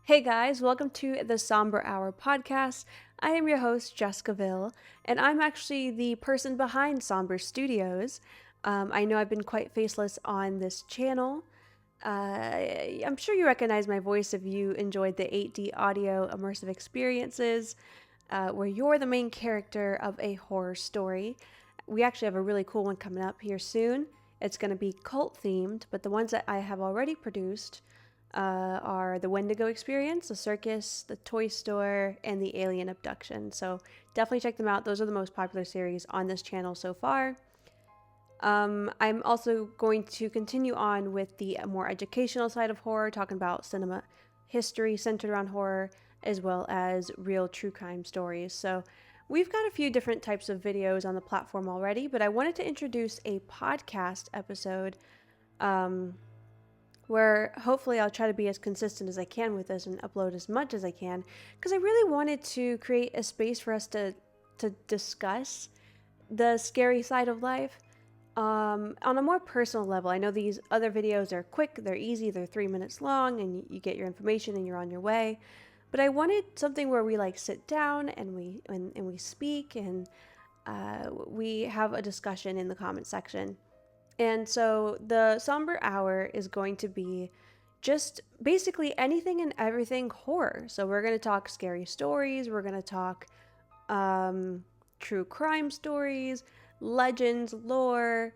Hey guys, welcome to the Somber Hour podcast. I am your host, Jessica Ville, and I'm actually the person behind Somber Studios. I know I've been quite faceless on this channel. I'm sure you recognize my voice if you enjoyed the 8D audio immersive experiences, where you're the main character of a horror story. We actually have a really cool one coming up here soon. It's going to be cult themed, but the ones that I have already produced are the Wendigo Experience, the Circus, the Toy Store, and the Alien Abduction. So definitely check them out. Those are the most popular series on this channel so far. I'm also going to continue on with the more educational side of horror, talking about cinema history centered around horror, as well as real true crime stories. So we've got a few different types of videos on the platform already, but I wanted to introduce a podcast episode um, where hopefully I'll try to be as consistent as I can with this and upload as much as I can, because I really wanted to create a space for us to discuss the scary side of life on a more personal level. I know these other videos are quick, they're easy, they're 3 minutes long, and you get your information and you're on your way. But I wanted something where we like sit down and we speak and we have a discussion in the comment section. And so the Somber Hour is going to be just basically anything and everything horror. So we're going to talk scary stories, we're going to talk true crime stories, legends, lore,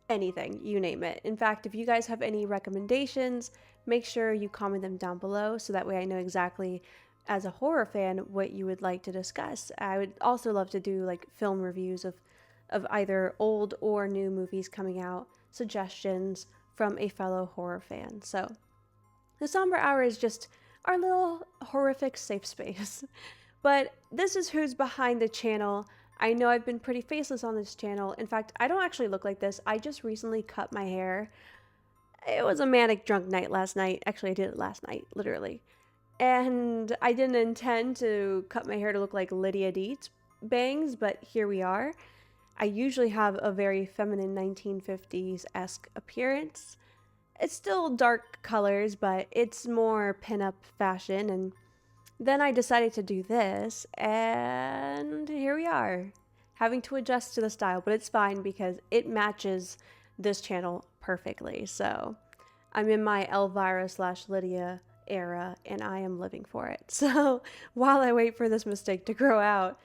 anything, you name it. In fact, if you guys have any recommendations, make sure you comment them down below so that way I know exactly, as a horror fan, what you would like to discuss. I would also love to do like film reviews of either old or new movies coming out, suggestions from a fellow horror fan. So the Somber Hour is just our little horrific safe space. But this is who's behind the channel. I know I've been pretty faceless on this channel. In fact, I don't actually look like this. I just recently cut my hair. It was a manic drunk night last night. Actually, I did it last night, literally. And I didn't intend to cut my hair to look like Lydia Deetz bangs, but here we are. I usually have a very feminine 1950s-esque appearance. It's still dark colors, but it's more pin-up fashion, and then I decided to do this, and here we are, having to adjust to the style, but it's fine because it matches this channel perfectly. So I'm in my Elvira slash Lydia era, and I am living for it. So while I wait for this mistake to grow out,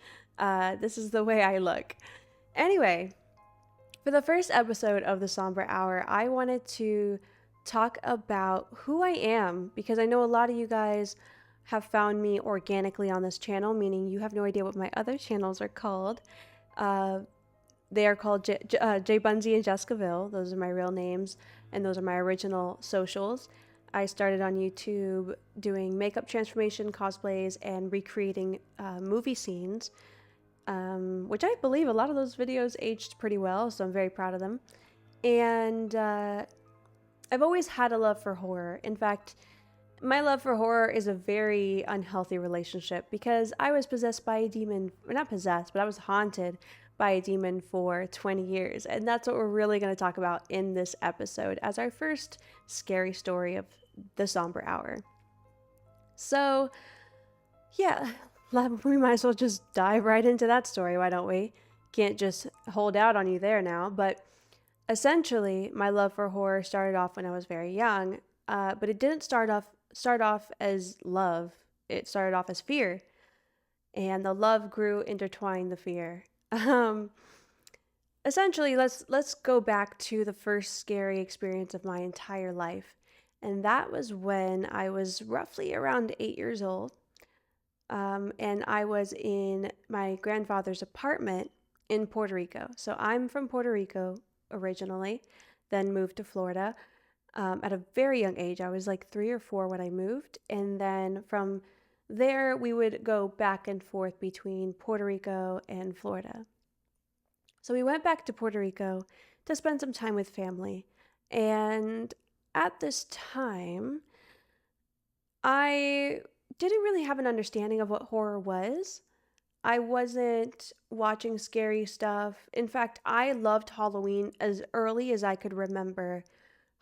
this is the way I look. Anyway, for the first episode of the Somber Hour, I wanted to talk about who I am because I know a lot of you guys have found me organically on this channel, meaning you have no idea what my other channels are called. Uh, they are called Jay Bunzy and Jessica Ville. Those are my real names, and those are my original socials. I started on YouTube doing makeup transformation, cosplays, and recreating movie scenes, which I believe a lot of those videos aged pretty well, so I'm very proud of them. And I've always had a love for horror. In fact, my love for horror is a very unhealthy relationship because I was possessed by a demon, or not possessed, but I was haunted by a demon for 20 years. And that's what we're really going to talk about in this episode as our first scary story of the Somber Hour. So, yeah, we might as well just dive right into that story, why don't we? Can't just hold out on you there now, but essentially, my love for horror started off when I was very young, but it didn't start off as love. It started off as fear, and the love grew intertwined the fear. Um, Essentially, let's go back to the first scary experience of my entire life, and that was when I was roughly around 8 years old, and I was in my grandfather's apartment in Puerto Rico. So I'm from Puerto Rico originally, then moved to Florida at a very young age. I was like 3 or 4 when I moved. And then from there, we would go back and forth between Puerto Rico and Florida. So we went back to Puerto Rico to spend some time with family. And at this time, I didn't really have an understanding of what horror was. I wasn't watching scary stuff. In fact, I loved Halloween as early as I could remember.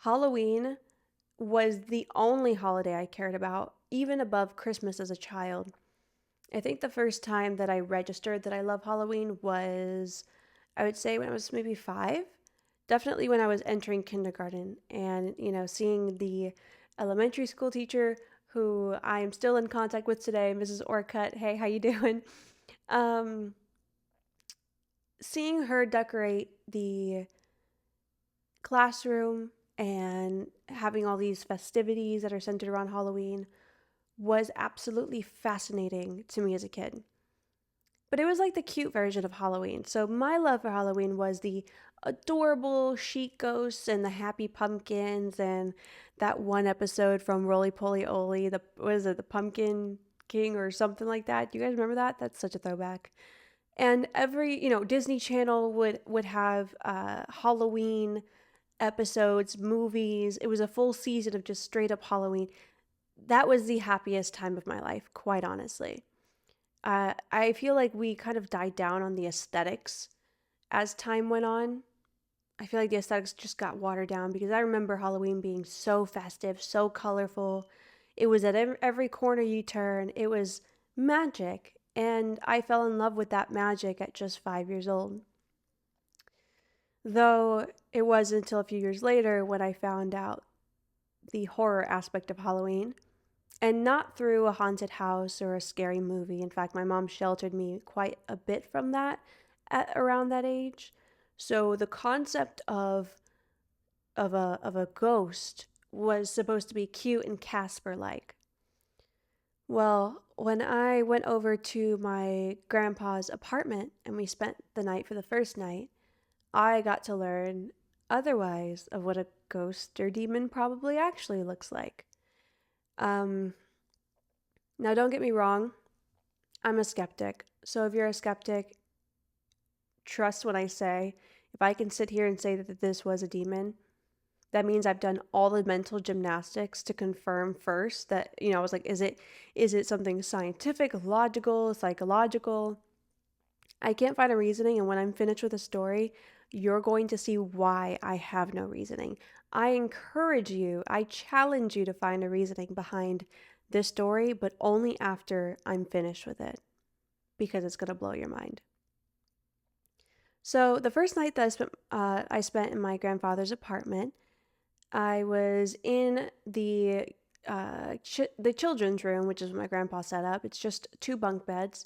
Halloween was the only holiday I cared about, even above Christmas as a child. I think the first time that I registered that I love Halloween was, I would say, when I was maybe 5. Definitely when I was entering kindergarten and, seeing the elementary school teacher who I am still in contact with today, Mrs. Orcutt. Hey, how you doing? Um, Seeing her decorate the classroom and having all these festivities that are centered around Halloween was absolutely fascinating to me as a kid. But it was like the cute version of Halloween. So my love for Halloween was the adorable sheet ghosts and the happy pumpkins and that one episode from Roly Poly Oly, the what is it, the Pumpkin King or something like that. Do you guys remember that? That's such a throwback. And every, Disney Channel would have Halloween episodes, movies. It was a full season of just straight up Halloween. That was the happiest time of my life, quite honestly. I feel like we kind of died down on the aesthetics as time went on. I feel like the aesthetics just got watered down because I remember Halloween being so festive, so colorful. It was at every corner you turn, it was magic. And I fell in love with that magic at just 5 years old. Though it wasn't until a few years later when I found out the horror aspect of Halloween. And not through a haunted house or a scary movie. In fact, my mom sheltered me quite a bit from that at around that age. So the concept of a ghost was supposed to be cute and Casper like. Well, when I went over to my grandpa's apartment and we spent the night for the first night, I got to learn otherwise of what a ghost or demon probably actually looks like. Um, Now, don't get me wrong, I'm a skeptic. So if you're a skeptic, trust what I say. If I can sit here and say that this was a demon, that means I've done all the mental gymnastics to confirm first that, I was like, is it something scientific, logical, psychological? I can't find a reasoning, and when I'm finished with a story, you're going to see why I have no reasoning. I encourage you, I challenge you to find a reasoning behind this story, but only after I'm finished with it, because it's going to blow your mind. So the first night that I spent in my grandfather's apartment, I was in the children's room, which is what my grandpa set up. It's just two bunk beds.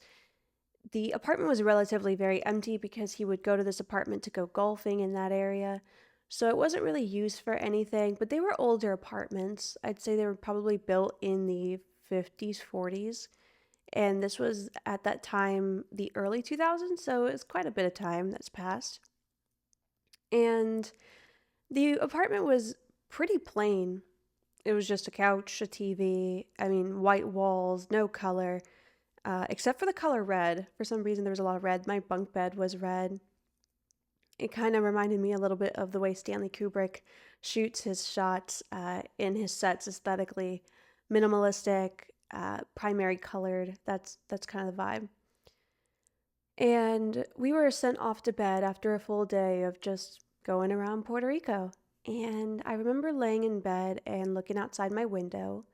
The apartment was relatively very empty because he would go to this apartment to go golfing in that area. So it wasn't really used for anything, but they were older apartments. I'd say they were probably built in the 50s, 40s. And this was at that time the early 2000s, so it's quite a bit of time that's passed. And the apartment was pretty plain. It was just a couch, a TV, I mean, white walls, no color, except for the color red. For some reason, there was a lot of red. My bunk bed was red. It kind of reminded me a little bit of the way Stanley Kubrick shoots his shots in his sets aesthetically, minimalistic, primary colored. That's kind of the vibe. And we were sent off to bed after a full day of just going around Puerto Rico. And I remember laying in bed and looking outside my window.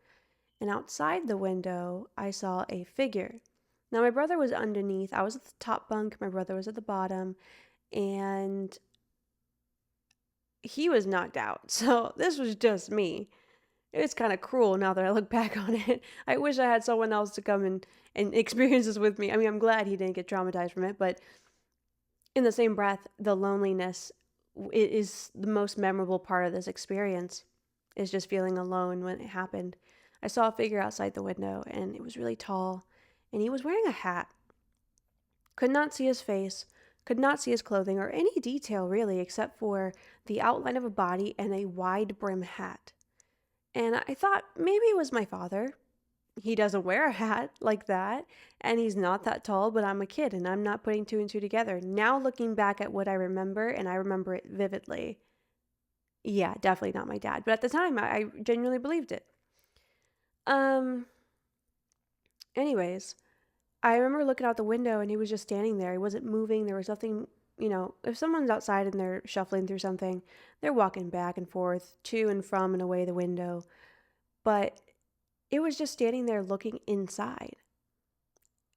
And outside the window, I saw a figure. Now, my brother was underneath. I was at the top bunk, my brother was at the bottom, and he was knocked out. So this was just me. It's kind of cruel now that I look back on it. I wish I had someone else to come and experience this with me. I mean, I'm glad he didn't get traumatized from it, but in the same breath, the loneliness is the most memorable part of this experience, is just feeling alone when it happened. I saw a figure outside the window, and it was really tall, and he was wearing a hat. Could not see his face, could not see his clothing, or any detail really, except for the outline of a body and a wide brim hat. And I thought maybe it was my father. He doesn't wear a hat like that, and he's not that tall, but I'm a kid and I'm not putting two and two together. Now looking back at what I remember, and I remember it vividly, yeah, definitely not my dad. But at the time, I genuinely believed it. Um, Anyways, I remember looking out the window and he was just standing there. He wasn't moving. There was nothing if someone's outside and they're shuffling through something, they're walking back and forth to and from and away the window. But it was just standing there looking inside.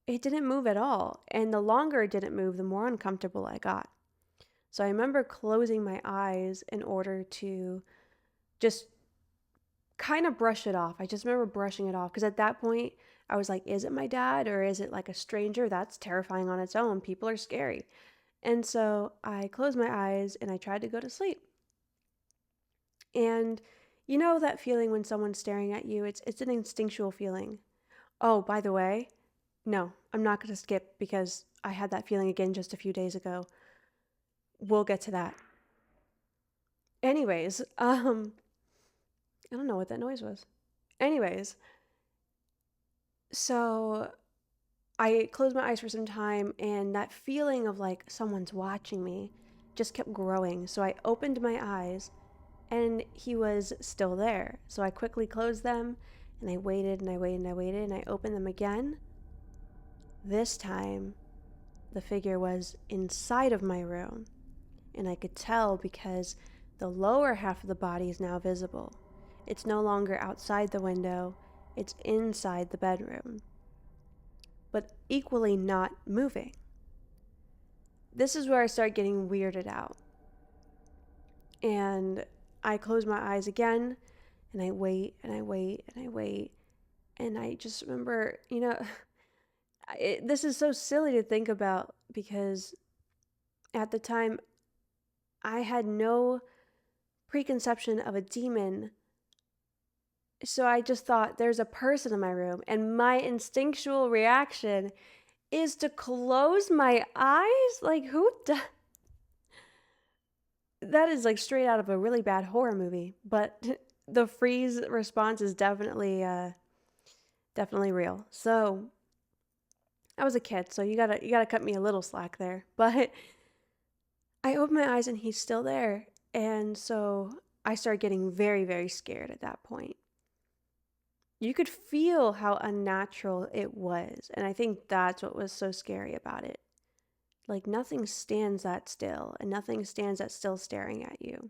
It didn't move at all. And the longer it didn't move, the more uncomfortable I got. So I remember closing my eyes in order to just kind of brush it off. I just remember brushing it off because at that point I was like, is it my dad or is it like a stranger? That's terrifying on its own. People are scary. And so I closed my eyes and I tried to go to sleep. And you know that feeling when someone's staring at you? It's an instinctual feeling. Oh, by the way, no, I'm not going to skip because I had that feeling again just a few days ago. We'll get to that. Anyways, I don't know what that noise was. Anyways, so I closed my eyes for some time and that feeling of like someone's watching me just kept growing. So I opened my eyes and he was still there. So I quickly closed them and I waited and I waited and I waited and I opened them again. This time, the figure was inside of my room, and I could tell because the lower half of the body is now visible. It's no longer outside the window, it's inside the bedroom, but equally not moving. This is where I start getting weirded out. And I close my eyes again, and I wait and I wait and I wait. And I just remember, this is so silly to think about because at the time I had no preconception of a demon. So I just thought there's a person in my room. And my instinctual reaction is to close my eyes. Like, that is like straight out of a really bad horror movie. But the freeze response is definitely real. So I was a kid, so you gotta cut me a little slack there. But I opened my eyes and he's still there. And so I started getting very, very scared at that point. You could feel how unnatural it was. And I think that's what was so scary about it. Like nothing stands that still, and nothing stands that still staring at you.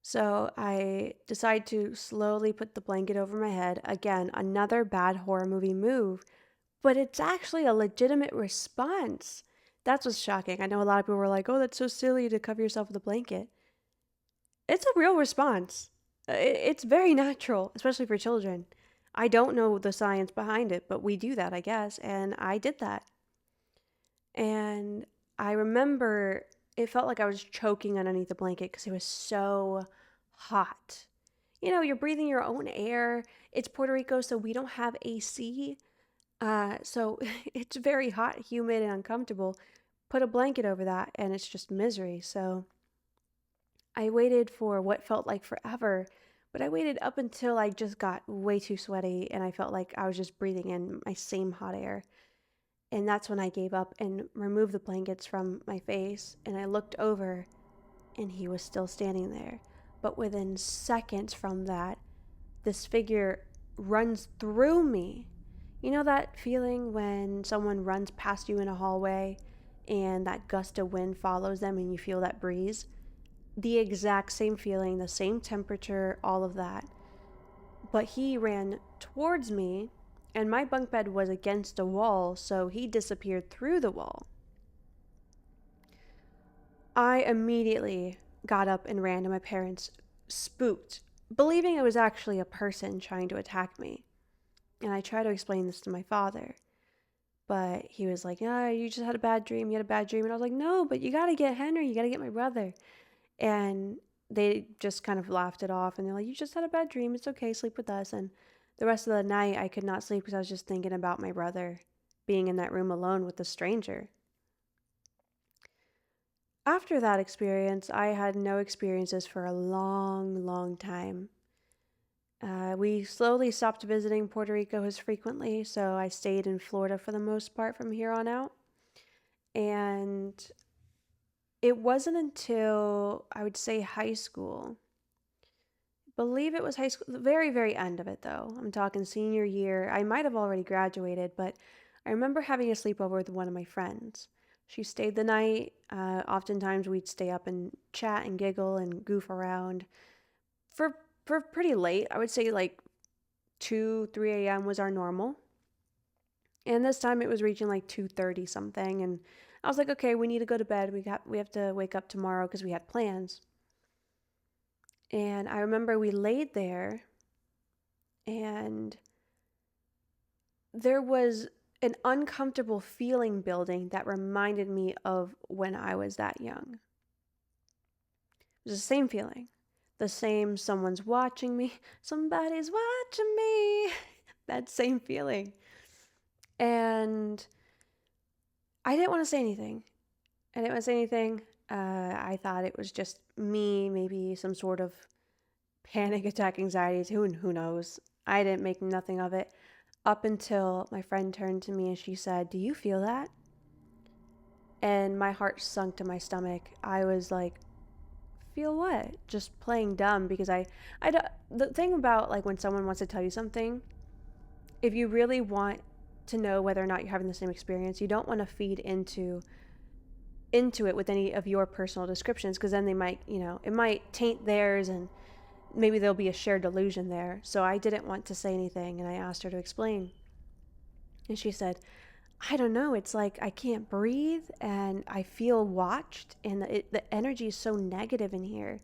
So I decide to slowly put the blanket over my head. Again, another bad horror movie move, but it's actually a legitimate response. That's what's shocking. I know a lot of people were like, oh, that's so silly to cover yourself with a blanket. It's a real response. It's very natural, especially for children. I don't know the science behind it, but we do that, I guess. And I did that. And I remember it felt like I was choking underneath the blanket because it was so hot. You're breathing your own air. It's Puerto Rico, so we don't have AC. So it's very hot, humid, and uncomfortable. Put a blanket over that, and it's just misery. So I waited for what felt like forever, but I waited up until I just got way too sweaty and I felt like I was just breathing in my same hot air. And that's when I gave up and removed the blankets from my face. And I looked over and he was still standing there. But within seconds from that, this figure runs through me. You know that feeling when someone runs past you in a hallway and that gust of wind follows them and you feel that breeze? The exact same feeling, the same temperature, all of that. But he ran towards me, and my bunk bed was against a wall, so he disappeared through the wall. I immediately got up and ran to my parents, spooked, believing it was actually a person trying to attack me. And I tried to explain this to my father, but he was like, "Ah, you just had a bad dream. You had a bad dream." And I was like, "No, but you gotta get Henry. You gotta get my brother." And they just kind of laughed it off and they're like, you just had a bad dream. It's okay. Sleep with us. And the rest of the night, I could not sleep because I was just thinking about my brother being in that room alone with a stranger. After that experience, I had no experiences for a long, long time. We slowly stopped visiting Puerto Rico as frequently, so I stayed in Florida for the most part from here on out. And it wasn't until I would say high school, believe it was high school, the very, very end of it though. I'm talking senior year. I might have already graduated, but I remember having a sleepover with one of my friends. She stayed the night. Oftentimes we'd stay up and chat and giggle and goof around for pretty late. I would say like 2, 3 a.m. was our normal. And this time it was reaching like 2:30 something, and I was like, okay, we need to go to bed. We have to wake up tomorrow because we had plans. And I remember we laid there, and there was an uncomfortable feeling building that reminded me of when I was that young. It was the same feeling. The same someone's watching me, somebody's watching me. That same feeling. And I didn't want to say anything. I didn't want to say anything. I thought it was just me, maybe some sort of panic attack anxiety. Who knows? I didn't make nothing of it up until my friend turned to me and she said, "Do you feel that?" And my heart sunk to my stomach. I was like, "Feel what?" Just playing dumb because the thing about like when someone wants to tell you something, if you really want to know whether or not you're having the same experience, you don't want to feed into it with any of your personal descriptions, because then they might, it might taint theirs and maybe there'll be a shared delusion there. So I didn't want to say anything and I asked her to explain. And she said, "I don't know. It's like I can't breathe and I feel watched, and the energy is so negative in here.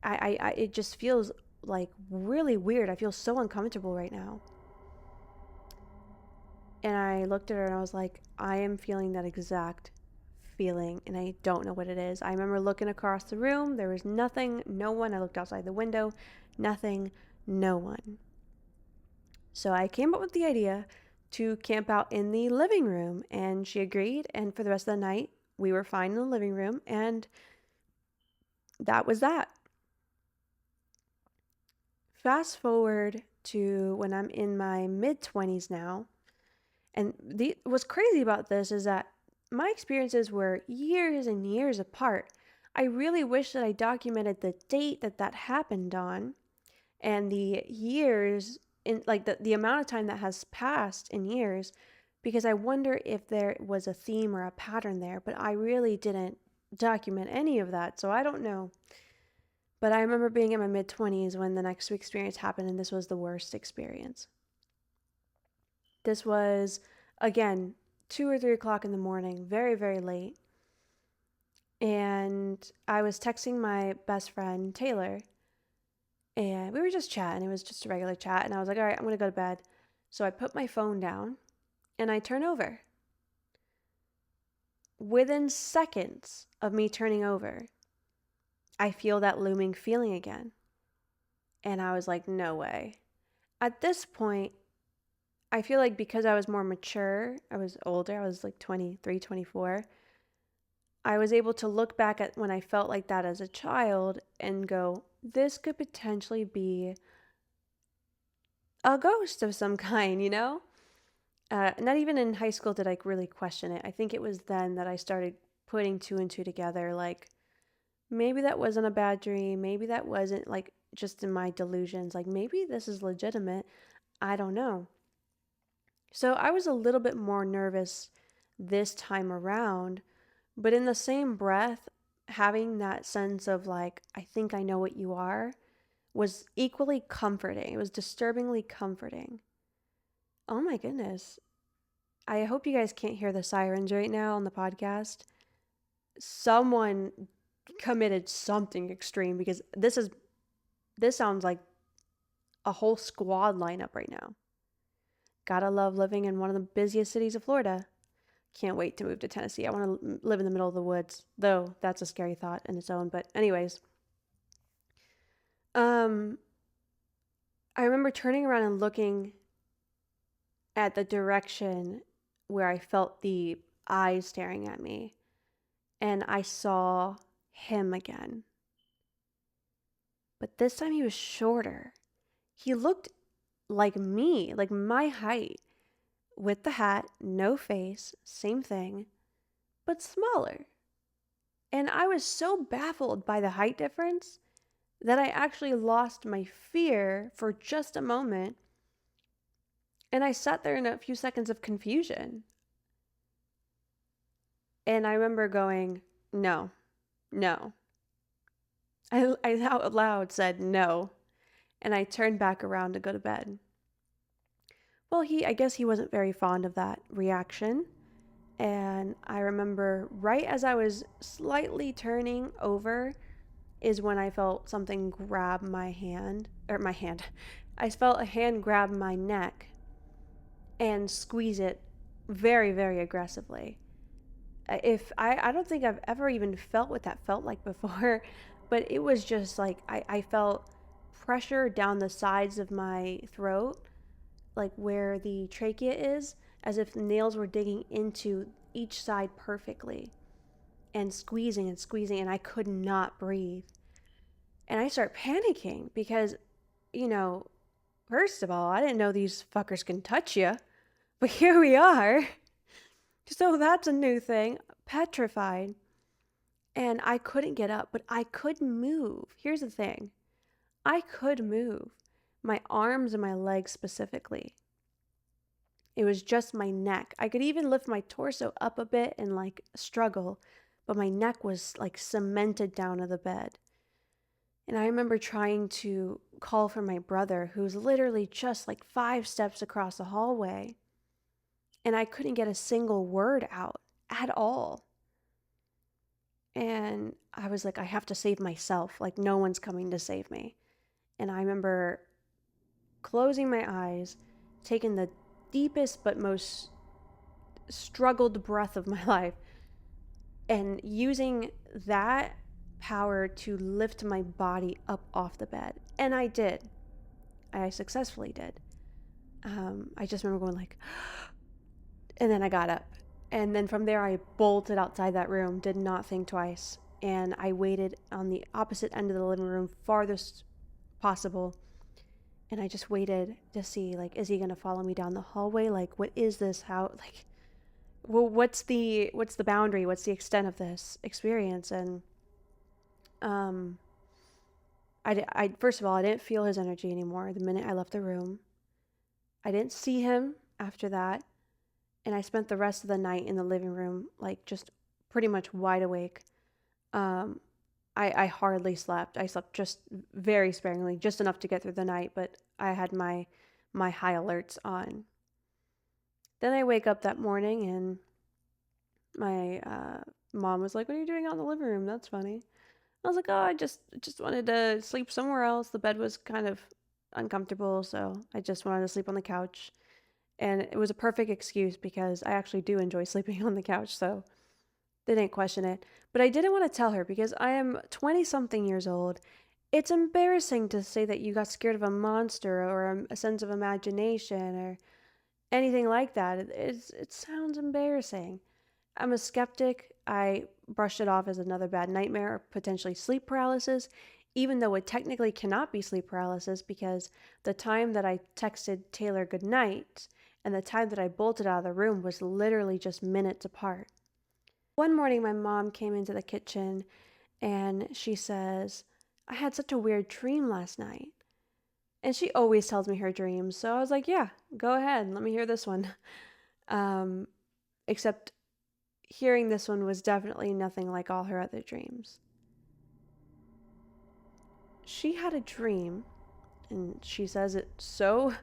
It just feels like really weird. I feel so uncomfortable right now." And I looked at her and I was like, "I am feeling that exact feeling and I don't know what it is." I remember looking across the room. There was nothing, no one. I looked outside the window, nothing, no one. So I came up with the idea to camp out in the living room, and she agreed. And for the rest of the night, we were fine in the living room, and that was that. Fast forward to when I'm in my mid 20s now. And what's crazy about this is that my experiences were years and years apart. I really wish that I documented the date that happened on and the years in like the amount of time that has passed in years, because I wonder if there was a theme or a pattern there, but I really didn't document any of that, so I don't know. But I remember being in my mid 20s when the next experience happened, and this was the worst experience. This was, again, 2 or 3 o'clock in the morning, very, very late. And I was texting my best friend, Taylor, and we were just chatting. It was just a regular chat. And I was like, all right, I'm going to go to bed. So I put my phone down and I turn over. Within seconds of me turning over, I feel that looming feeling again. And I was like, no way. At this point, I feel like because I was more mature, I was older, I was like 23, 24, I was able to look back at when I felt like that as a child and go, this could potentially be a ghost of some kind, you know? Not even in high school did I really question it. I think it was then that I started putting two and two together. Like, maybe that wasn't a bad dream. Maybe that wasn't like just in my delusions. Like, maybe this is legitimate. I don't know. So I was a little bit more nervous this time around, but in the same breath, having that sense of like, I think I know what you are was equally comforting. It was disturbingly comforting. Oh my goodness. I hope you guys can't hear the sirens right now on the podcast. Someone committed something extreme, because this sounds like a whole squad lineup right now. Gotta love living in one of the busiest cities of Florida. Can't wait to move to Tennessee. I want to live in the middle of the woods, though that's a scary thought in its own. But anyways, I remember turning around and looking at the direction where I felt the eyes staring at me, and I saw him again. But this time he was shorter. He looked like me, like my height, with the hat, no face, same thing, but smaller. And I was so baffled by the height difference that I actually lost my fear for just a moment. And I sat there in a few seconds of confusion. And I remember going, no, no. I out loud said no. And I turned back around to go to bed. Well, I guess he wasn't very fond of that reaction. And I remember right as I was slightly turning over is when I felt something grab my hand, or my hand. I felt a hand grab my neck and squeeze it very, very aggressively. If I don't think I've ever even felt what that felt like before, but it was just like I felt pressure down the sides of my throat, like where the trachea is, as if nails were digging into each side perfectly and squeezing, and I could not breathe. And I start panicking because, you know, first of all, I didn't know these fuckers can touch you, but here we are. So that's a new thing. Petrified. And I couldn't get up, but I could move. Here's the thing, I could move my arms and my legs specifically. It was just my neck. I could even lift my torso up a bit and like struggle, but my neck was like cemented down to the bed. And I remember trying to call for my brother, who's literally just like 5 steps across the hallway. And I couldn't get a single word out at all. And I was like, I have to save myself. Like, no one's coming to save me. And I remember closing my eyes, taking the deepest but most struggled breath of my life, and using that power to lift my body up off the bed. And I did. I successfully did. I just remember going like, and then I got up. And then from there, I bolted outside that room, did not think twice. And I waited on the opposite end of the living room, farthest possible. And I just waited to see, like, is he going to follow me down the hallway? Like, what is this? How, like, well, what's the boundary? What's the extent of this experience? And, I first of all, I didn't feel his energy anymore the minute I left the room. I didn't see him after that. And I spent the rest of the night in the living room, like, just pretty much wide awake. I hardly slept. I slept just very sparingly, just enough to get through the night, but I had my high alerts on. Then I wake up that morning and my mom was like, "What are you doing out in the living room? That's funny." I was like, "Oh, I just wanted to sleep somewhere else. The bed was kind of uncomfortable, so I just wanted to sleep on the couch." And it was a perfect excuse because I actually do enjoy sleeping on the couch, so they didn't question it. But I didn't want to tell her because I am 20-something years old. It's embarrassing to say that you got scared of a monster or a sense of imagination or anything like that. It sounds embarrassing. I'm a skeptic. I brushed it off as another bad nightmare or potentially sleep paralysis, even though it technically cannot be sleep paralysis because the time that I texted Taylor goodnight and the time that I bolted out of the room was literally just minutes apart. One morning, my mom came into the kitchen and she says, "I had such a weird dream last night." And she always tells me her dreams. So I was like, yeah, go ahead. Let me hear this one. Except hearing this one was definitely nothing like all her other dreams. She had a dream, and she said it so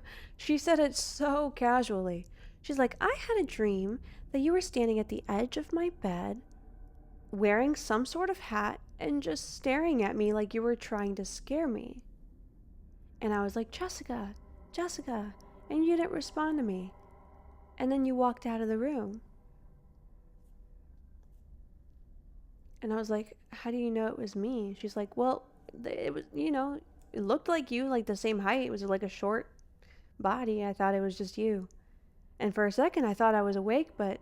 casually. She's like, "I had a dream that you were standing at the edge of my bed, wearing some sort of hat, and just staring at me like you were trying to scare me." And I was like, Jessica, and you didn't respond to me. And then you walked out of the room. And I was like, how do you know it was me? She's like, well, it was, it looked like you, like the same height. It was like a short body. I thought it was just you. And for a second, I thought I was awake, but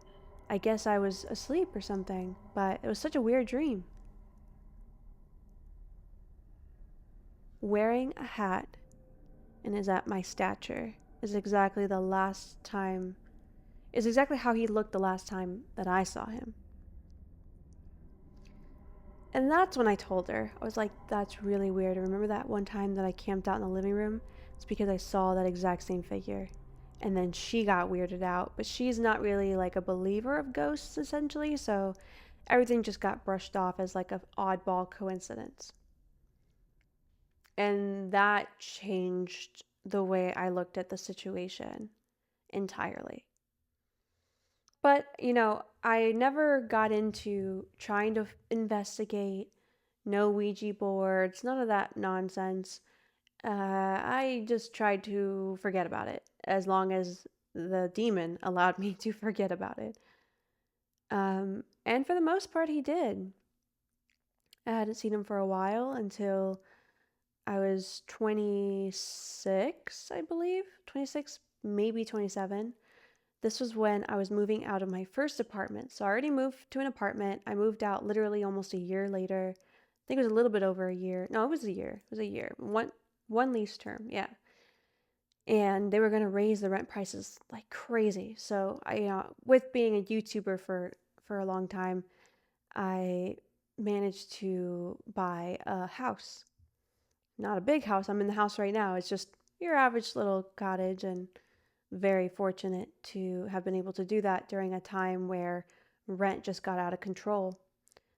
I guess I was asleep or something. But it was such a weird dream. Wearing a hat and is at my stature is exactly how he looked the last time that I saw him. And that's when I told her. I was like, that's really weird. Remember that one time that I camped out in the living room? It's because I saw that exact same figure. and then she got weirded out, but she's not really like a believer of ghosts essentially, so everything just got brushed off as like an oddball coincidence. And that changed the way I looked at the situation entirely. But, I never got into trying to investigate, no Ouija boards, none of that nonsense. I just tried to forget about it as long as the demon allowed me to forget about it. And for the most part, he did. I hadn't seen him for a while until I was 26, I believe. 26, maybe 27. This was when I was moving out of my first apartment. So I already moved to an apartment. I moved out literally almost a year later. I think it was a little bit over a year. No, it was a year. It was a year. One lease term, yeah. And they were going to raise the rent prices like crazy. So with being a YouTuber for a long time, I managed to buy a house. Not a big house. I'm in the house right now. It's just your average little cottage, and very fortunate to have been able to do that during a time where rent just got out of control.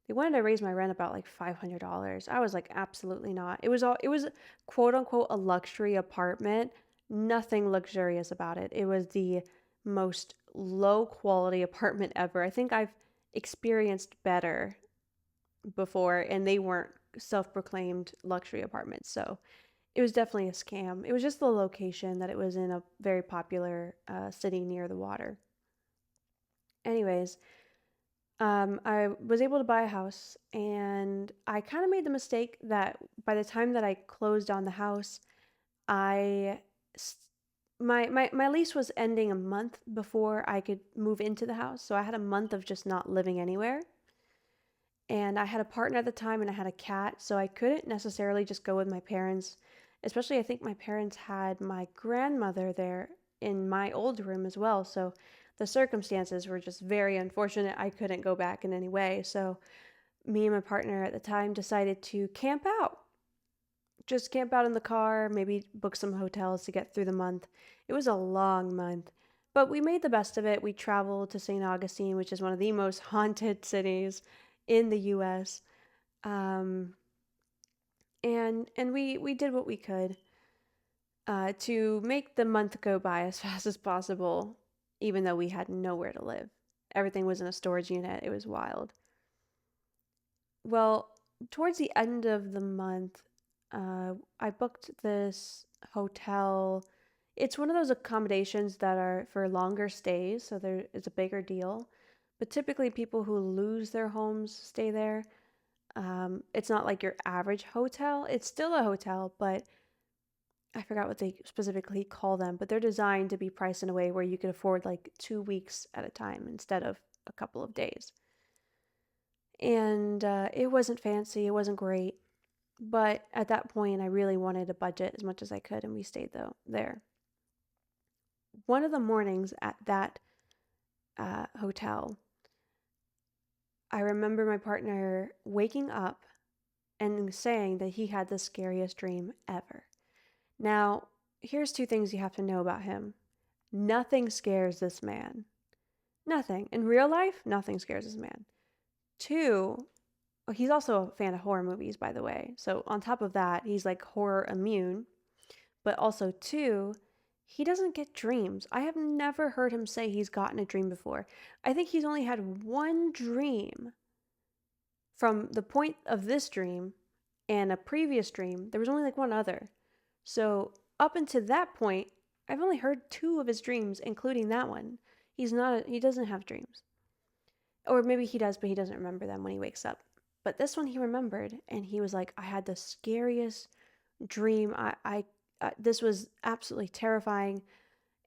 They wanted to raise my rent about like $500. I was like, absolutely not. It was quote unquote a luxury apartment. Nothing luxurious about it. It was the most low quality apartment ever. I think I've experienced better before, and they weren't self-proclaimed luxury apartments. So it was definitely a scam. It was just the location that it was in a very popular city near the water. Anyways, I was able to buy a house, and I kind of made the mistake that by the time that I closed on the house, I my lease was ending a month before I could move into the house, so I had a month of just not living anywhere. And I had a partner at the time, and I had a cat, so I couldn't necessarily just go with my parents. Especially, I think my parents had my grandmother there in my old room as well, so the circumstances were just very unfortunate. I couldn't go back in any way. So me and my partner at the time decided to camp out. Just camp out in the car, maybe book some hotels to get through the month. It was a long month, but we made the best of it. We traveled to St. Augustine, which is one of the most haunted cities in the US. Um, and we did what we could to make the month go by as fast as possible, even though we had nowhere to live. Everything was in a storage unit. It was wild. Well, towards the end of the month, I booked this hotel. It's one of those accommodations that are for longer stays, so there is a bigger deal. But typically, people who lose their homes stay there. It's not like your average hotel. It's still a hotel, but I forgot what they specifically call them. But they're designed to be priced in a way where you can afford like 2 weeks at a time instead of a couple of days. And it wasn't fancy, it wasn't great. But at that point, I really wanted to budget as much as I could, and we stayed there. One of the mornings at that hotel, I remember my partner waking up and saying that he had the scariest dream ever. Now, here's two things you have to know about him. Nothing scares this man. Nothing. In real life, nothing scares this man. Two, he's also a fan of horror movies, by the way. So on top of that, he's like horror immune. But also, two, he doesn't get dreams. I have never heard him say he's gotten a dream before. I think he's only had one dream from the point of this dream and a previous dream. There was only like one other. So up until that point, I've only heard two of his dreams, including that one. He doesn't have dreams. Or maybe he does, but he doesn't remember them when he wakes up. But this one he remembered, and he was like, I had the scariest dream. This was absolutely terrifying.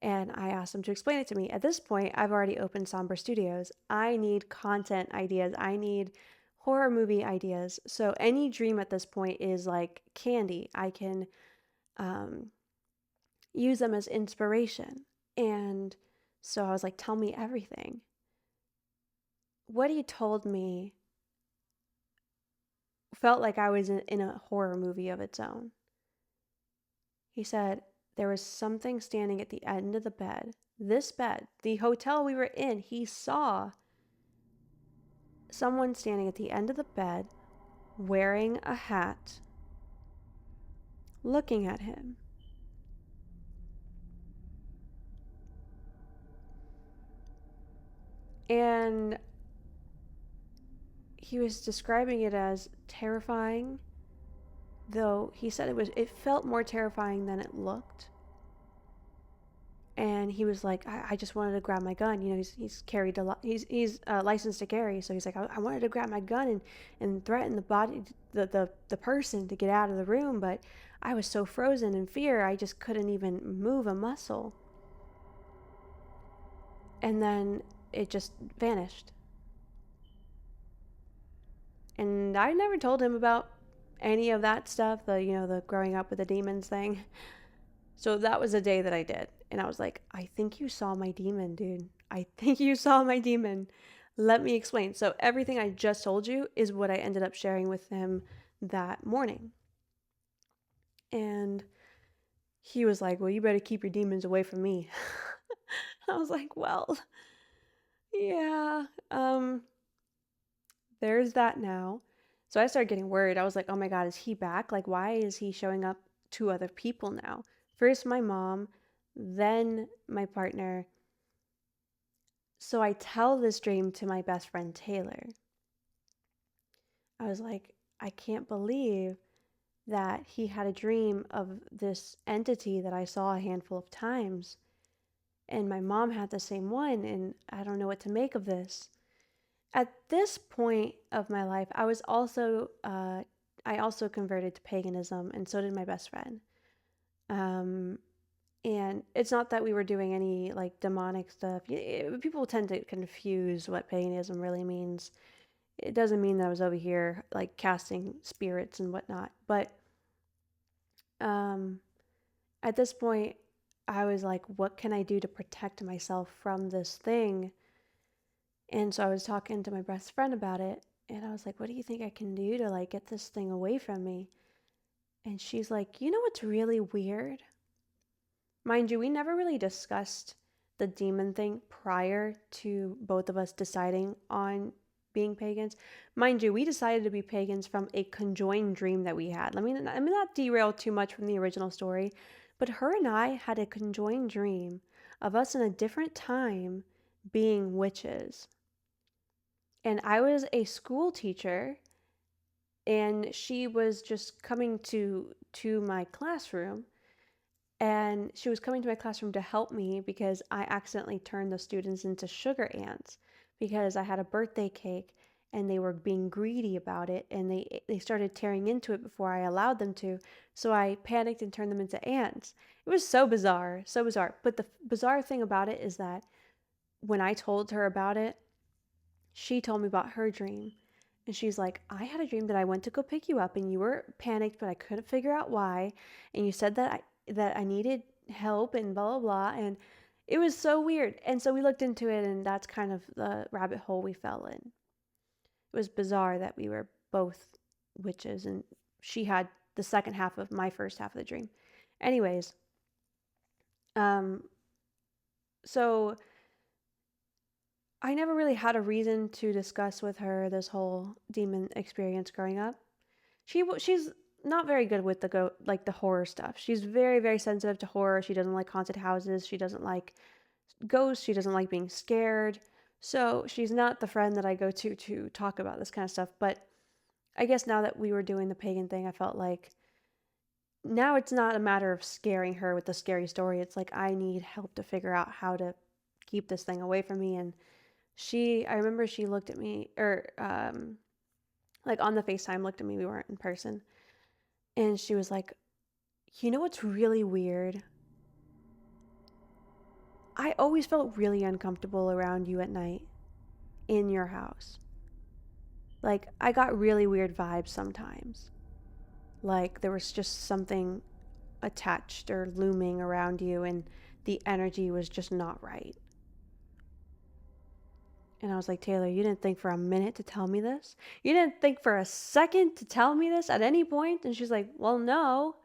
And I asked him to explain it to me. At this point, I've already opened Somber Studios. I need content ideas. I need horror movie ideas. So any dream at this point is like candy. I can um, use them as inspiration. And so I was like, tell me everything. What he told me felt like I was in a horror movie of its own. He said, there was something standing at the end of the bed. This bed, the hotel we were in, he saw someone standing at the end of the bed wearing a hat, looking at him. And he was describing it as terrifying, though he said it felt more terrifying than it looked. And he was like, I just wanted to grab my gun. You know, he's carried a lot. He's licensed to carry, so he's like, I wanted to grab my gun and threaten the person to get out of the room, but I was so frozen in fear, I just couldn't even move a muscle. And then it just vanished. And I never told him about any of that stuff, the growing up with the demons thing. So that was a day that I did. And I was like, I think you saw my demon, dude. I think you saw my demon. Let me explain. So everything I just told you is what I ended up sharing with him that morning. And he was like, well, you better keep your demons away from me. I was like, well, yeah, there's that now. So I started getting worried. I was like, oh my God, is he back? Like, why is he showing up to other people now? First my mom, then my partner. So I tell this dream to my best friend Taylor. I was like, I can't believe that he had a dream of this entity that I saw a handful of times. And my mom had the same one, and I don't know what to make of this. At this point of my life, I also converted to paganism, and so did my best friend. And it's not that we were doing any like demonic stuff. People tend to confuse what paganism really means. It doesn't mean that I was over here like casting spirits and whatnot. But um, at this point, I was like, what can I do to protect myself from this thing? And so I was talking to my best friend about it. And I was like, what do you think I can do to like get this thing away from me? And she's like, you know what's really weird? Mind you, we never really discussed the demon thing prior to both of us deciding on being pagans. Mind you, we decided to be pagans from a conjoined dream that we had. Let me not derail too much from the original story, but her and I had a conjoined dream of us in a different time being witches. And I was a school teacher, and she was just coming to my classroom, and she was coming to my classroom to help me because I accidentally turned the students into sugar ants because I had a birthday cake and they were being greedy about it, and they started tearing into it before I allowed them to. So I panicked and turned them into ants. It was so bizarre, so bizarre. But the bizarre thing about it is that when I told her about it, she told me about her dream. And she's like, I had a dream that I went to go pick you up and you were panicked, but I couldn't figure out why. And you said that I needed help and blah, blah, blah. And it was so weird. And so we looked into it, and that's kind of the rabbit hole we fell in. It was bizarre that we were both witches, and she had the second half of my first half of the dream. Anyways, um, so I never really had a reason to discuss with her this whole demon experience growing up. She's not very good with the horror stuff. She's very, very sensitive to horror. She doesn't like haunted houses. She doesn't like ghosts. She doesn't like being scared. So she's not the friend that I go to talk about this kind of stuff. But I guess now that we were doing the pagan thing, I felt like now it's not a matter of scaring her with the scary story. It's like I need help to figure out how to keep this thing away from me. And I remember she looked at me, or like on the FaceTime, looked at me. We weren't in person. And she was like, you know what's really weird? I always felt really uncomfortable around you at night in your house. Like, I got really weird vibes sometimes. Like, there was just something attached or looming around you, and the energy was just not right. And I was like, Taylor, you didn't think for a minute to tell me this? You didn't think for a second to tell me this at any point? And she's like, well, no.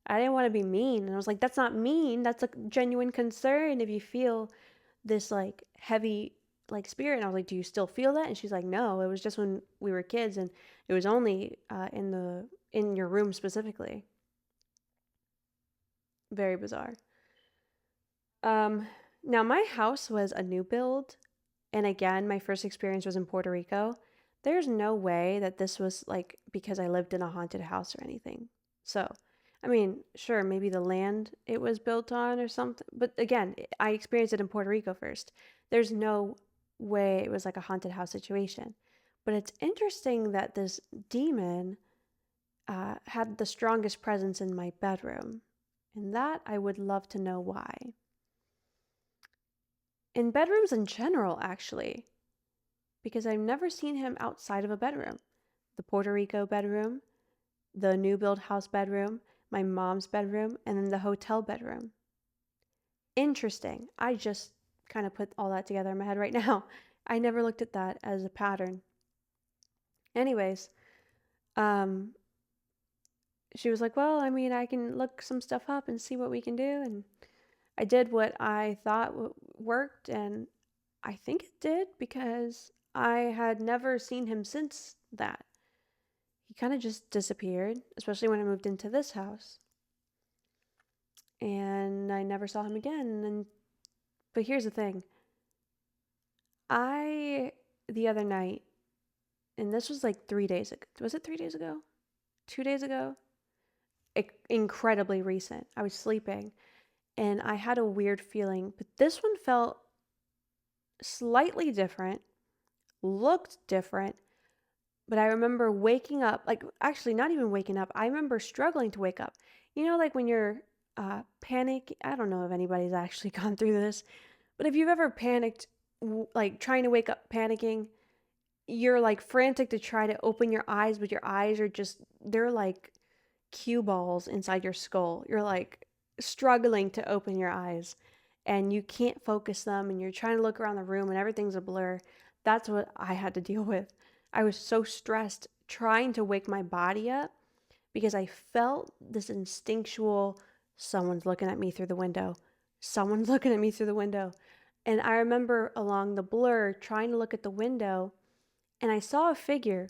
I didn't want to be mean. And I was like, that's not mean. That's a genuine concern if you feel this like heavy like spirit. And I was like, do you still feel that? And she's like, no, it was just when we were kids, and it was only in your room specifically. Very bizarre. Um, Now my house was a new build, and again, my first experience was in Puerto Rico. There's no way that this was like because I lived in a haunted house or anything. So, I mean, sure, maybe the land it was built on or something, but again, I experienced it in Puerto Rico first. There's no way it was like a haunted house situation. But it's interesting that this demon had the strongest presence in my bedroom, and that I would love to know why. In bedrooms in general, actually, because I've never seen him outside of a bedroom. The Puerto Rico bedroom, the new build house bedroom, my mom's bedroom, and then the hotel bedroom. Interesting. I just kind of put all that together in my head right now. I never looked at that as a pattern. Anyways, um, she was like, well, I mean, I can look some stuff up and see what we can do. And I did what I thought worked, and I think it did because I had never seen him since that. He kind of just disappeared, especially when I moved into this house. And I never saw him again. And but here's the thing. I the other night, and this was like 3 days ago. Was it 3 days ago? 2 days ago? Incredibly recent. I was sleeping and I had a weird feeling, but this one felt slightly different, looked different, but I remember waking up, like actually not even waking up. I remember struggling to wake up. You know, like when you're panic. I don't know if anybody's actually gone through this, but if you've ever panicked, like trying to wake up, panicking, you're like frantic to try to open your eyes, but your eyes are just, they're like cue balls inside your skull. You're like struggling to open your eyes and you can't focus them and you're trying to look around the room and everything's a blur. That's what I had to deal with. I was so stressed trying to wake my body up because I felt this instinctual someone's looking at me through the window. Someone's looking at me through the window. And I remember along the blur trying to look at the window and I saw a figure,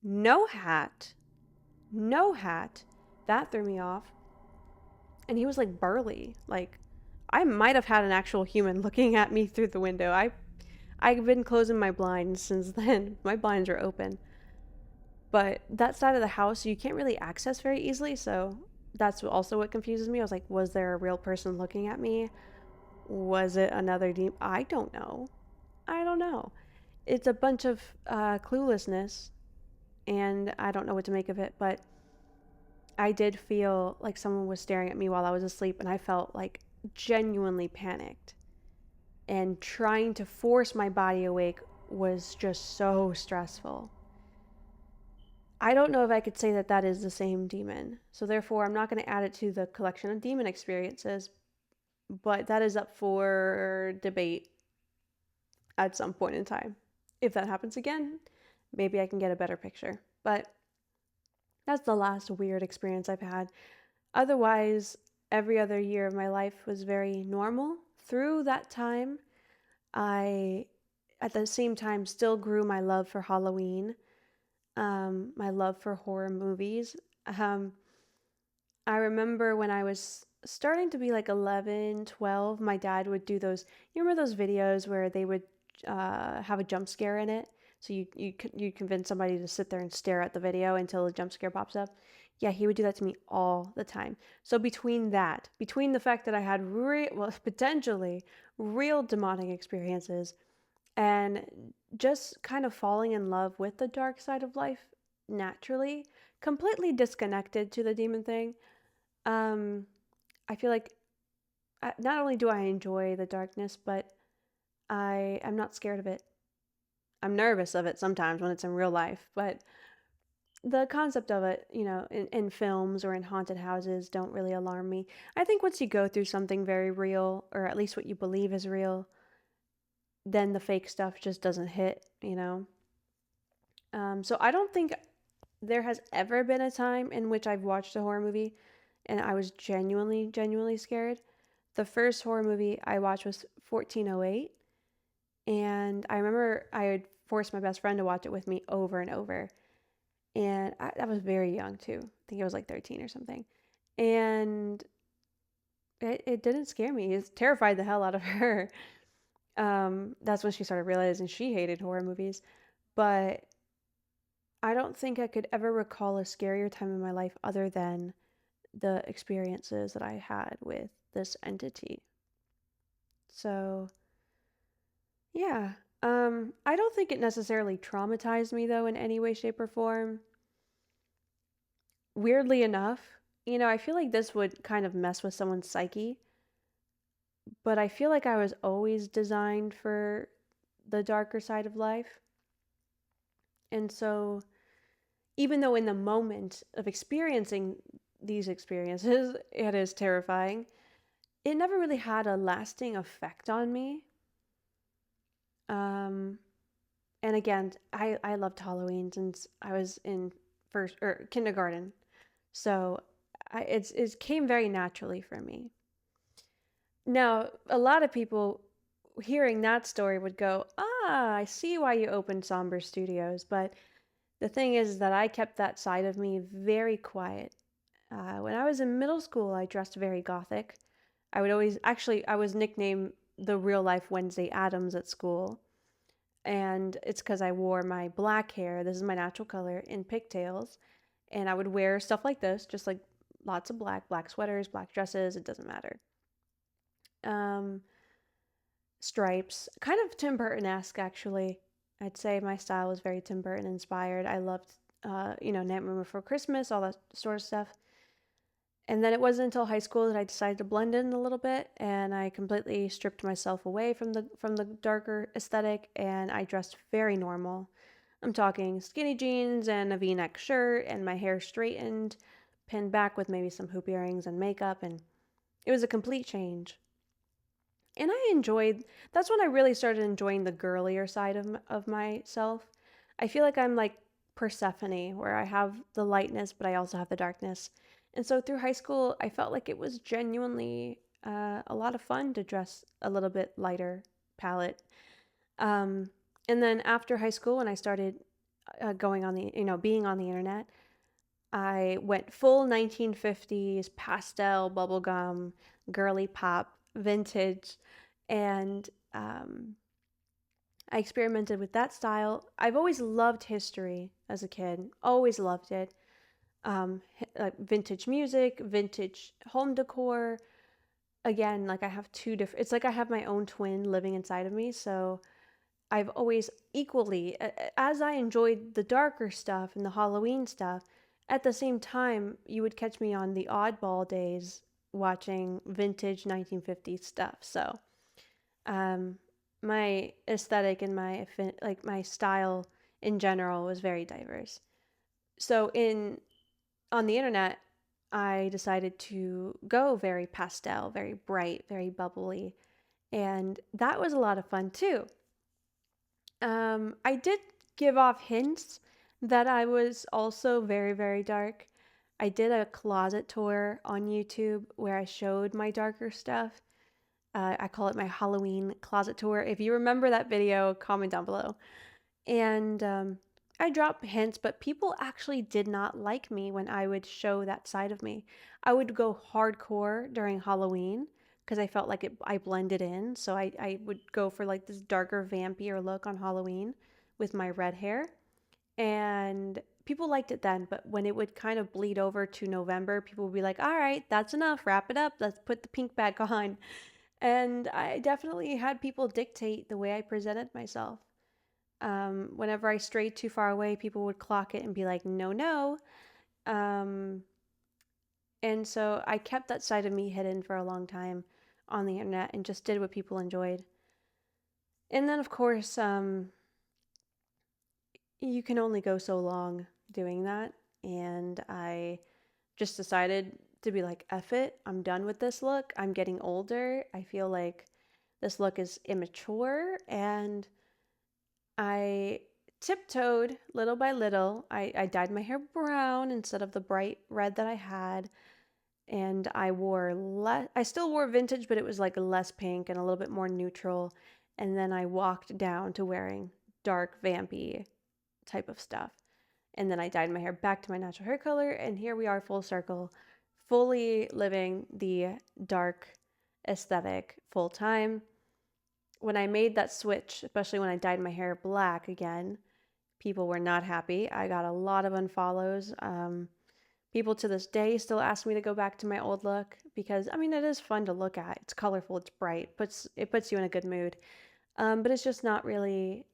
no hat, no hat. That threw me off. And he was like burly. Like I might have had an actual human looking at me through the window. I've been closing my blinds since then. My blinds are open. But that side of the house you can't really access very easily, so that's also what confuses me. I was like, was there a real person looking at me? Was it another demon? I don't know. I don't know. It's a bunch of cluelessness, and I don't know what to make of it, but I did feel like someone was staring at me while I was asleep, and I felt like genuinely panicked. And trying to force my body awake was just so stressful. I don't know if I could say that that is the same demon. So therefore, I'm not going to add it to the collection of demon experiences, but that is up for debate at some point in time. If that happens again, maybe I can get a better picture. But that's the last weird experience I've had. Otherwise, every other year of my life was very normal. Through that time, I, at the same time, still grew my love for Halloween, my love for horror movies. Um, I remember when I was starting to be like 11, 12, my dad would do those. You remember those videos where they would have a jump scare in it? So you convince somebody to sit there and stare at the video until the jump scare pops up. Yeah, he would do that to me all the time. So between the fact that I had potentially real demonic experiences and just kind of falling in love with the dark side of life naturally, completely disconnected to the demon thing, um, I feel like not only do I enjoy the darkness, but I'm not scared of it. I'm nervous of it sometimes when it's in real life, but the concept of it, in films or in haunted houses don't really alarm me. I think once you go through something very real, or at least what you believe is real, then the fake stuff just doesn't hit. So I don't think there has ever been a time in which I've watched a horror movie and I was genuinely scared. The first horror movie I watched was 1408, and I remember I would force my best friend to watch it with me over and over. And I was very young too. I think I was like 13 or something. And it didn't scare me. It terrified the hell out of her. That's when she started realizing she hated horror movies. But I don't think I could ever recall a scarier time in my life other than the experiences that I had with this entity. So, yeah. I don't think it necessarily traumatized me though in any way, shape, or form. Weirdly enough, I feel like this would kind of mess with someone's psyche, but I feel like I was always designed for the darker side of life. And so, even though in the moment of experiencing these experiences, it is terrifying, it never really had a lasting effect on me. Um, and again, I loved Halloween since I was in first or kindergarten. So it came very naturally for me. Now, a lot of people hearing that story would go, "Ah, I see why you opened Somber Studios." But the thing is that I kept that side of me very quiet. When I was in middle school, I dressed very gothic. I was nicknamed the real life Wednesday Addams at school. And it's because I wore my black hair, this is my natural color, in pigtails. And I would wear stuff like this, just like lots of black sweaters, black dresses, it doesn't matter. Um, Stripes, kind of Tim Burton-esque actually. I'd say my style was very Tim Burton inspired. I loved, Nightmare Before Christmas, all that sort of stuff. And then it wasn't until high school that I decided to blend in a little bit, and I completely stripped myself away from the darker aesthetic, and I dressed very normal. I'm talking skinny jeans and a V-neck shirt, and my hair straightened, pinned back with maybe some hoop earrings and makeup, and it was a complete change. And that's when I really started enjoying the girlier side of myself. I feel like I'm like Persephone, where I have the lightness, but I also have the darkness. And so through high school, I felt like it was genuinely a lot of fun to dress a little bit lighter palette. Um, and then after high school, when I started going on being on the internet, I went full 1950s pastel bubblegum, girly pop, vintage, and I experimented with that style. I've always loved history as a kid, always loved it. Like vintage music, vintage home decor. Again, like I have two different, it's like I have my own twin living inside of me. So I've always equally, as I enjoyed the darker stuff and the Halloween stuff, at the same time, you would catch me on the oddball days watching vintage 1950s stuff. So, um, my aesthetic and my style in general was very diverse. So in on the internet, I decided to go very pastel, very bright, very bubbly, and that was a lot of fun too. I did give off hints that I was also very dark. I did a closet tour on YouTube where I showed my darker stuff. I call it my Halloween closet tour. If you remember that video, comment down below. And I dropped hints, but people actually did not like me when I would show that side of me. I would go hardcore during Halloween because I felt like I blended in. So I would go for like this darker, vampier look on Halloween with my red hair. And people liked it then, but when it would kind of bleed over to November, people would be like, all right, that's enough, wrap it up, let's put the pink back on. And I definitely had people dictate the way I presented myself. Whenever I strayed too far away, people would clock it and be like, no, no. Um, and so I kept that side of me hidden for a long time on the internet and just did what people enjoyed. And then, of course, you can only go so long doing that. And I just decided to be like, F it, I'm done with this look. I'm getting older. I feel like this look is immature, and I tiptoed little by little. I dyed my hair brown instead of the bright red that I had. and I still wore vintage, but it was like less pink and a little bit more neutral. And then I walked down to wearing dark vampy type of stuff. And then I dyed my hair back to my natural hair color, and here we are full circle, fully living the dark aesthetic full time. When I made that switch, especially when I dyed my hair black again, people were not happy. I got a lot of unfollows. People to this day still ask me to go back to my old look because I mean it is fun to look at. It's colorful, it's bright, it puts you in a good mood. But it's just not really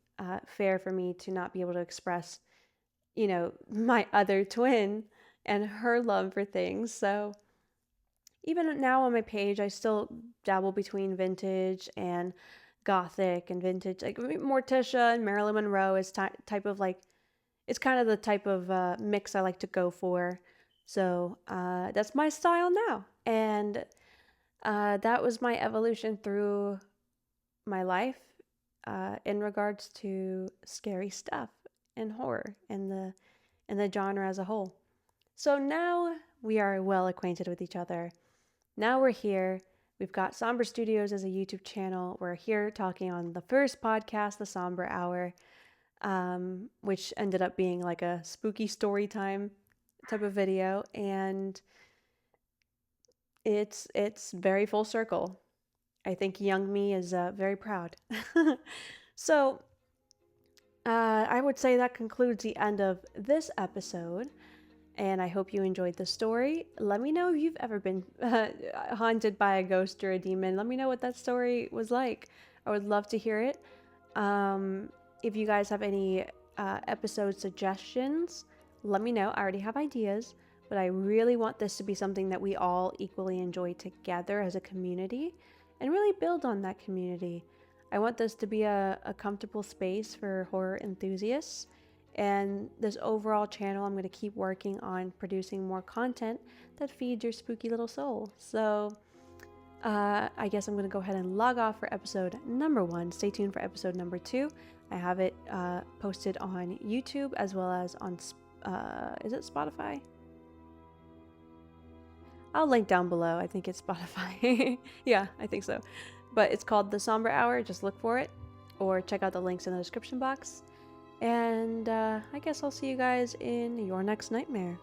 fair for me to not be able to express, my other twin and her love for things. So even now on my page, I still dabble between vintage and gothic and vintage. Like Morticia and Marilyn Monroe is type of like, it's kind of the type of mix I like to go for. So that's my style now. And that was my evolution through my life in regards to scary stuff and horror and the genre as a whole. So now we are well acquainted with each other. Now we're here. We've got Somber Studios as a YouTube channel. We're here talking on the first podcast, the Somber Hour, which ended up being like a spooky story time type of video, and it's very full circle. I think young me is very proud. So I would say that concludes the end of this episode. And I hope you enjoyed the story. Let me know if you've ever been haunted by a ghost or a demon. Let me know what that story was like. I would love to hear it. If you guys have any episode suggestions, let me know. I already have ideas, but I really want this to be something that we all equally enjoy together as a community and really build on that community. I want this to be a comfortable space for horror enthusiasts. And this overall channel, I'm going to keep working on producing more content that feeds your spooky little soul. So I guess I'm going to go ahead and log off for episode number 1. Stay tuned for episode number 2. I have it posted on YouTube as well as on, is it Spotify? I'll link down below. I think it's Spotify. Yeah, I think so. But it's called The Somber Hour. Just look for it or check out the links in the description box. And I guess I'll see you guys in your next nightmare.